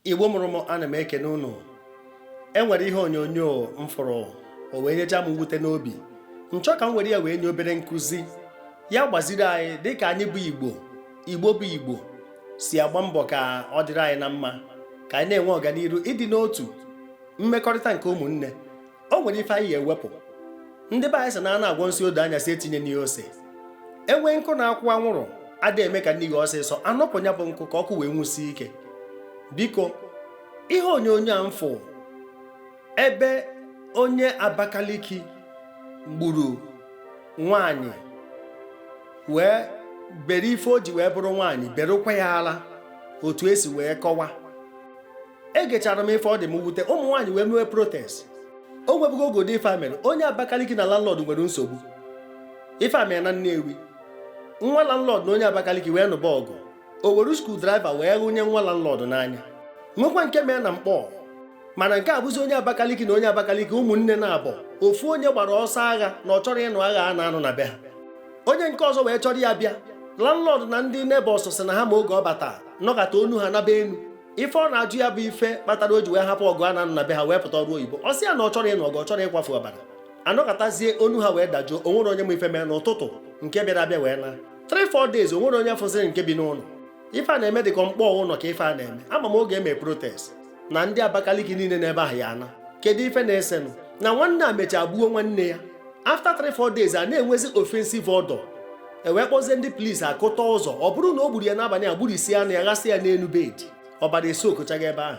Igbo mụrụ m, ana m ekene unu. Enwere ihe onyonyo m fụrụ o wee nyecha m mwute n'obi. Nchọ ka m were ya wee nye obere nkụzi ya gbaziri anyị dịka anyị bụ Igbo bụ Igbo si agba mbọ ka ọ dịrị anyị na mma, ka anyị na-enwe ọganiru, ịdị n'otu, mmekọrịta nke ụmụnne. O nwere ife anyị ewepụ. Ndị be anyị sị na a na-agwọ nsị odo anya si etinye n'ihe ose. Enwe nkụ na-akwụ anwụrụ ada eme ka n'ihi ọsịsọ, anọpụ ya bụ nkụ ka ọkụ wee nwụsie ike. Biko, ihe onyonyo a mfụ ebe onye Abakaliki gburu nwaanyị wee bere ife o ji wee bụrụ nwaanyị, berụkwa ya ala otu esi wee kọwa. Egechara m ife ọ dị m wute, ụmụ nwaanyị wee mewe protest. O nwebugo ogodo ife a mere, onye Abakaliki na landlord nwere nsogbu. Ife a mere na Nnewi, nwa landlord na onye Abakaliki wee nụba ọgụ. O were screwdriver wee gụnye nwa landlord n'anya. Nwekwa nke mee na Mkpọ, mana nke a bụzi onye Abakaliki na onye Abakaliki ụmụnne na-abụ. Ofu onye gbara ọsọ agha na ọ chọrọ ịnụ agha a na-anụ na be ha. Onye nke ọzọ wee chọrọ ya bịa. Landlord na ndị neighbors sị na ha ma oge ọ bata nọkata onu ha na be enu. Ife ọ na-ajụ ya bụ ife kpatara o ji wee hapụ ọgụ a na-anụ na be ha wee pụta ọrụ oyibo. Ọ sị ya na ọ chọrọ ịnụ ọgụ, ọ chọrọ ịkwafu ọbara. Anọkatazie onu ha wee dajuo. O nwere onye ma ife mee n'ụtụtụ nke bịara abịa wee na 3-4 days o nwere onye fụziri nke bi n'ụlọ. Ife a na-eme dịka mkpọ ụlọ ka ife a na-eme. Ama m oge eme protest na ndị Abakaliki niile n'ebe ahụ ya ana. Kedu ife na-esenụ? Na nwanne a mechaa gbuo nwanne ya. After 3-4 days a na-enwezi offensive order. Ewee kpọzie ndị polisi akụta ụzọ. Ọ bụrụ na o gburu ya n'abalị a, gburisi anụ ya, ghasị ya n'elu bedi, ọbara esi okochaga ebe ahụ.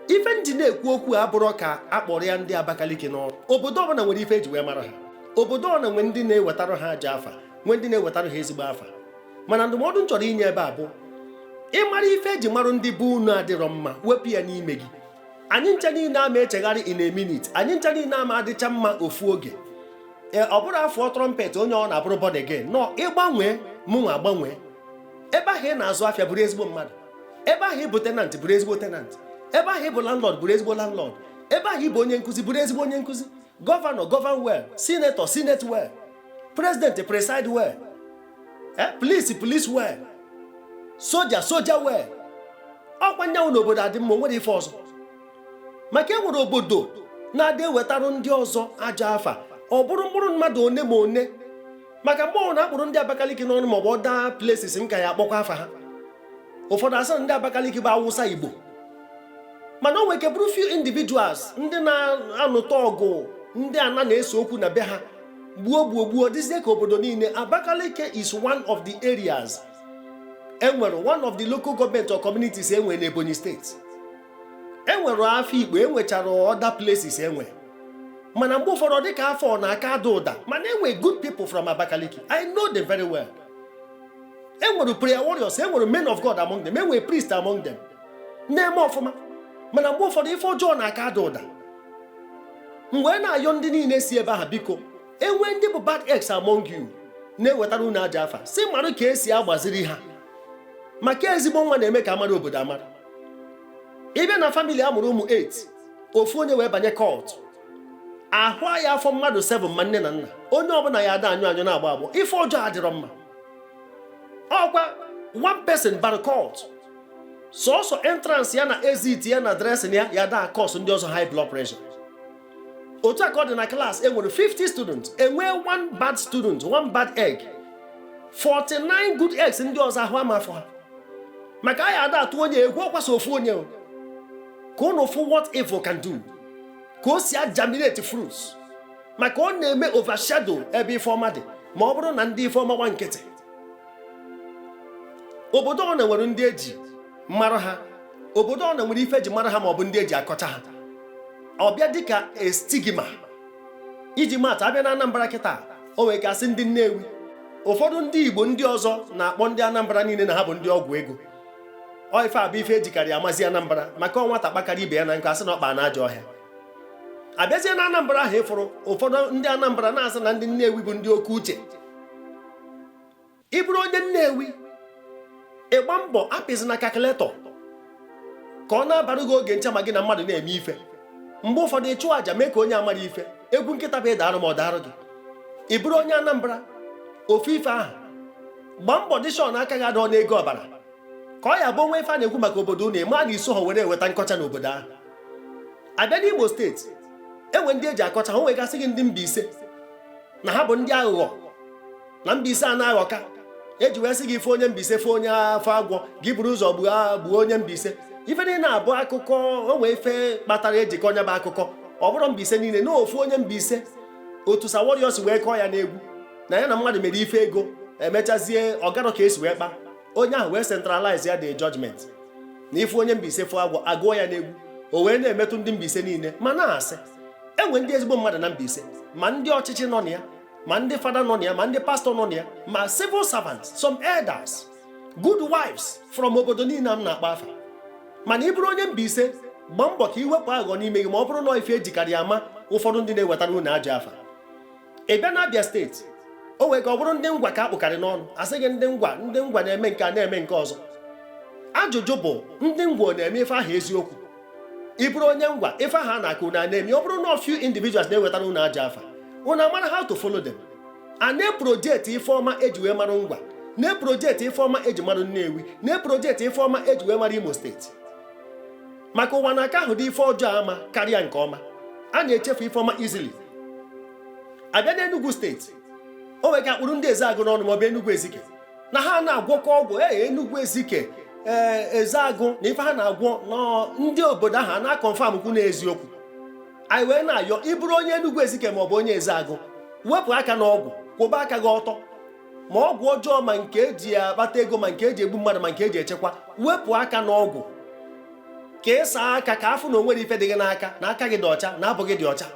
Ife ndị na-ekwu okwu abụrụ ka akpọrọ ya ndị Abakaliki n'ọrụ. Obodo ọbụla nwere ife eji wee mara ha. Obodo ọbụla nwere ndị na-ewetara ha aja afa, nwee ndị na-ewetara ha ezigbo afa. Mana ndụmọdụ m chọrọ inye ebe a bụ ịmara ife eji marụ ndị bụ unu adịrọ mma, wepụ ya n'ime gị. Anyị ncha niile ama echegharị in a minute, anyị ncha niile ama adịcha mma ofu oge. Ọ bụrụ afọ trọmpet onye ọ na-abụrụ born again nọ ịgbanwee mụnwa agbanwee. Ebe ahụ ị na-azụ afịa bụrụ ezigbo mmadụ. Ebe ahụ ị bụ tenant bụrụ ezigbo tenant. Ebe ahụ ị bụ landlord bụrụ ezigbo landlord. Ebe ahụ ị bụ onye nkụzi bụrụ ezigbo onye nkụzi. Gọvanọ govern well, senator senate well, president preside well, police well, soja well. Ọkwa nyanwụ n'obodo adị mma, nwere ife ọzọ. Maka e nwere obodo na-adị ewetarụ ndị ọzọ aja afa, ọ bụrụ mkpụrụ mmadụ one ma one. Maka mgbe ọ na-akpụrụ ndị Abakaliki n'ọnụ maọbụ ọda places m ka ya akpọkwa afa ha. Ụfọdụ asị ndị Abakaliki bụ Awụsa Igbo. Mana o nwere ike bụrụ few individuals ndị na-anụta ọgụ, ndị ana na-ese okwu na be ha gbuo dịzie ka obodo niile. Abakaliki is one of the areas enwere one of the local government or communities enwere n'Ebonyi steeti. Enwere Afikpo, enwechara other places enwere. Mana mgbe ụfọdụ dịka afọ na-aka ada ụda, mana enwere good people from Abakaliki. I know them very well. Enwere prayer warriors, enwere men of God among them, enwere priests among them. Na-eme ọfụma. Mana mgbe ụfọdụ ife ọjọọ na-aka ada ụda. Mgbe na-ayọ ndị niile si ebe ahụ, biko, enwe ndị bụ bad eggs among you na-ewetara unu aja afa, si marụ ka esi agbaziri ha. Maka ezigbo nwa na-eme ka amara obodo amara. Ibe na family amụrụ ụmụ 8, ofu onye wee banye court. Ahụ ya afọ mmadụ 7 ma nne na nna. Onye ọbụla ya ada anyụ na-agba agbọ. Ife ọjọọ adịrọ mma. Ọkwa one person bara court. Sọsọ entrance ya na exit ya na dressing ya da cause ndị ọzọ high blood pressure. Otu a ka ọ dị na class, enwere 50 students, enwee one bad student, one bad egg. 49 good eggs ndị ọzọ ahụ ama afọ ha. Maka anyị ada atụ onye egwu ọkwasa ofu onye. Ka unu fụ what evil can do. Ka o si germinate fruits. Maka ọ na-eme overshadow ebe ife ọma dị, ma ọ bụrụ na ndị ife ọma gwa nkịtị. Obodo ọ na-nwere ndị eji mara ha. Obodo ọ na-nwere ife eji mara ha ma ọ bụ ndị eji akọcha ha. Ọbịa dịka a stigma. Iji maatụ, abịa na Anambra kịta, o nwere kasị ndị Nnewi. Ụfọdụ ndị Igbo ndị ọzọ na-akpọ ndị Anambra niile na ha bụ ndị ọgwụ ego. Ọ ife a bụ ife ejikarị amazi Anambra, maka nwata kpakara ibe ya na nke asị na ọkpa na-aja ọhịa. Abịazie na Anambra ahụ ịfụrụ ụfọdụ ndị Anambra na-asị na ndị Nnewi bụ ndị oke uche. Ị bụrụ onye Nnewi, ịgba mbọ apịzi na kalkuletọ ka ọ na-abara gị oge ncha ma gị na mmadụ na-eme ife. Mgbe ụfọdụ ịchụ aja mee ka onye amara ife, egwu nkịta bụ ịdarụ ma ọ darụ gị. Ị bụrụ onye Anambra, ofu ife ahụ, gbaa mbọ dịshọn aka gị adọ n'ego ọbara. ka ọ ya bụ onwe ife a na-ekwu maka obodo unu ma na iso ha were eweta nkọcha n'obodo ahụ. Abịa n'Imo steeti enwe ndị eji akọcha ha nwegasị gị ndị Mbaise na ha bụ ndị aghụghọ na Mbaise a na-aghọka eji wee sị gị ife onye Mbaise fe onye afọ agwọ gị buru ụzọ gbuo onye Mbaise. Ife niile na-abụ akụkọ onwe ife kpatara ejikọ onye bụ akụkọ ọ bụrụ Mbaise niile na ofu onye Mbaise otu Sa Warriors wee kọọ ya n'egwu na ya na mmadụ mere ife ego emechazie ọgarọ ka esi wee kpa onye ahụ wee centralize ya the judgment na ife onye Mbaise fụ agwọ agụọ ya n'egwu o wee na-emetụ ndị Mbaise niile ma na-asị enwe ndị ezigbo mmadụ na Mbaise ma ndị ọchịchị nọ na ya ma ndị fada nọ na ya ma ndị pastọ nọ na ya ma civil servants, some elders, good wives from obodo niile m na-akpa afa. Mana ị bụrụ onye Mbaise gba mbọ ka iwepụ aghụghọ n'ime gị ma ọ bụrụ na ife ejikarị ama ụfọdụ ndị na-ewetara unu ajọ afa. Ị bịa na Abia steeti o wee ka ọ bụrụ ndị ngwa ka akpụkarị n'ọnụ asị gị ndị ngwa na-eme nke a na-eme nke ọzọ. Ajụjụ bụ ndị ngwa na-eme ife ahụ eziokwu? Ị bụrụ onye ngwa ife ahụ a na-akụ na na-eme ọ bụrụ na few individuals na-ewetara unu ajọ afa unu amara how to follow them. A na-eprojekti ife ọma eji wee mara ngwa, na-eprojekti ife ọma eji mara Nnewi, na-eprojekti ife ọma eji wee mara Imo steeti. Maka ụwa na-aka ahụ dị ife ọjọọ ama karịa nke ọma a na-echefu ife ọma easily. Abịa n'Enugu steeti o nwere ka akpụrụ ndị Ezeagụ n'ọnụ maọbụ Enugu Ezike na ha na-agwọkọ ọgwụ Enugu Ezike Ezeagụ na ife ha na-agwọ ndị obodo ahụ a na-akọnfam kwu n'eziokwu. Anyị wee na-ayọ ịbụrụ onye Enugu Ezike maọbụ onye Ezeagụ wepụ aka n'ọgwụ kwụba aka gị ọtọ ma ọgwụ ọjọọ ma nke eji akpata ego ma nke eji egbu mmadụ ma nke eji echekwa wepụ aka n'ọgwụ ka ịsa aka ka afụ na onwere ife dị gị n'aka na aka gị dị ọcha na abụ gị dị ọcha.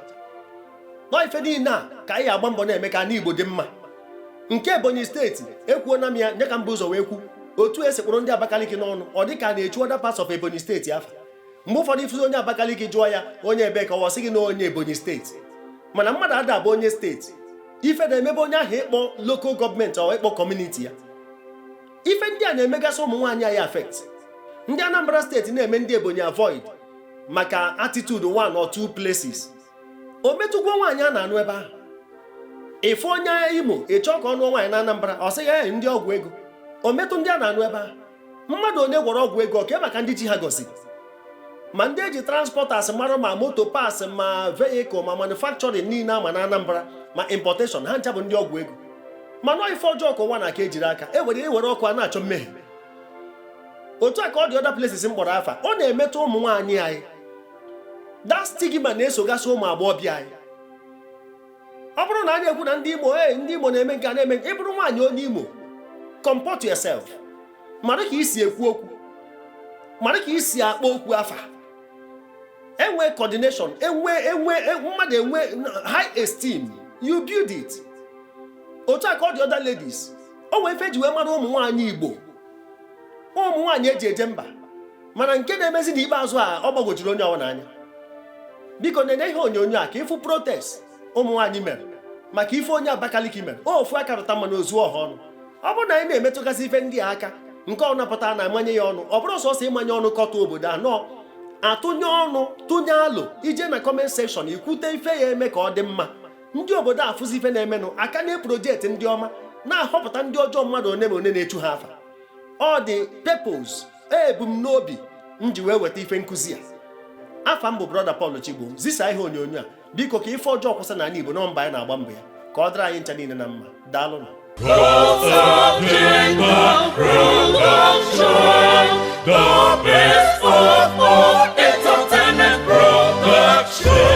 Nọ ife niile a ka anyị agba mbọ na-eme ka ana Igbo dị mma. Nke Ebonyi steeti ekwuona m ya nye ka mba ụzọ wee kwu otu esi kpụrụ ndị Abakaliki n'ọnụ ọ dị ka a na-echu other parts of Ebonyi steeti afa. Mgbe ụfọdụ ifuzi onye Abakaliki jụọ ya onye ebe ka ọ sị gị na onye Ebonyi steeti mana mmadụ ada abụ onye steeti ife na-emebe onye ahụ ịkpọ local gọọmenti ọ ịkpọ kọmuniti ya. Ife ndị a na-emegasị ụmụ nwaanyị anyị affect. Ndị Anambra steeti na-eme ndị Ebonyi avoid maka attitude one or two places. O metụgwo nwaanyị a na-anụ ebe ahụ. Ife onye Imo ịchọ ka ọ nụọ nwaanyị na Anambra ọ sị ya ndị ọgwụ ego. O metụ ndị a na-anụ ebe ahụ. Mmadụ onye gwọrọ ọgwụ ego ka maka ndị chi ha gọziri. Ma ndị eji transporters mara ma moto pass ma vehicle ma manufacturing niile ama na Anambra ma importation ha ncha bụ ndị ọgwụ ego. Mana ife ọjọọ ka ụwa na-aka ejiri aka ewere ọkụ a na-achọ mmehie. Otu a ka ọ dị other places mkpọrọ afa ọ na-emetụ ụmụ nwaanyị anyị. That stigma na-esogasị ụmụ agbọghọbịa anyị. Ọ bụrụ na anyị ekwu na ndị Imo na-eme nke a na-eme ị bụrụ nwaanyị onye Imo comport yourself. Mara ka isi ekwu okwu, mara ka isi akpọ okwu afa. Enwe coordination, mmadụ enwe high esteem, you build it. Otu a ka ọ dị other ladies o wee ife ji wee mara ụmụ nwaanyị Igbo ụmụ nwaanyị eji eje mba mana nke na-emezi n'ikpeazụ a ọ gbagwojuru onye ọwa n'anya. Biko nene ihe onyonyo a ka ịfụ protest ụmụ nwaanyị mere maka ife onye Abakaliki mere ofu aka rụta mmanụ ozu ọha ọnụ. Ọ bụrụ na anyị na-emetụgasị ife ndị aka nke ọ napụta na-amanye ya ọnụ ọ bụrụ sọsọ ịmanye ọnụ kọta obodo anọ atụnye ọnụ tụnye alụ ije na comment section ikwute ife ya eme ka ọ dị mma. Ndị obodo afụzi ife na-emenụ aka na-eprojekti ndị ọma na-ahọpụta ndị ọjọọ mmadụ one ma one na-echu ha afa. Ọ dị purpose ebumnobi m ji wee weta ife nkụzi a. Afa m bụ brother Paul Chigbo zisa ihe onyonyo a biko ka ife ọjọọ kwụsị n'ala Igbo nọ mba anyị na-agba mbọ ya ka ọ dịrị anyị ncha niile na mma. Daalụ. The best of all entertainment production.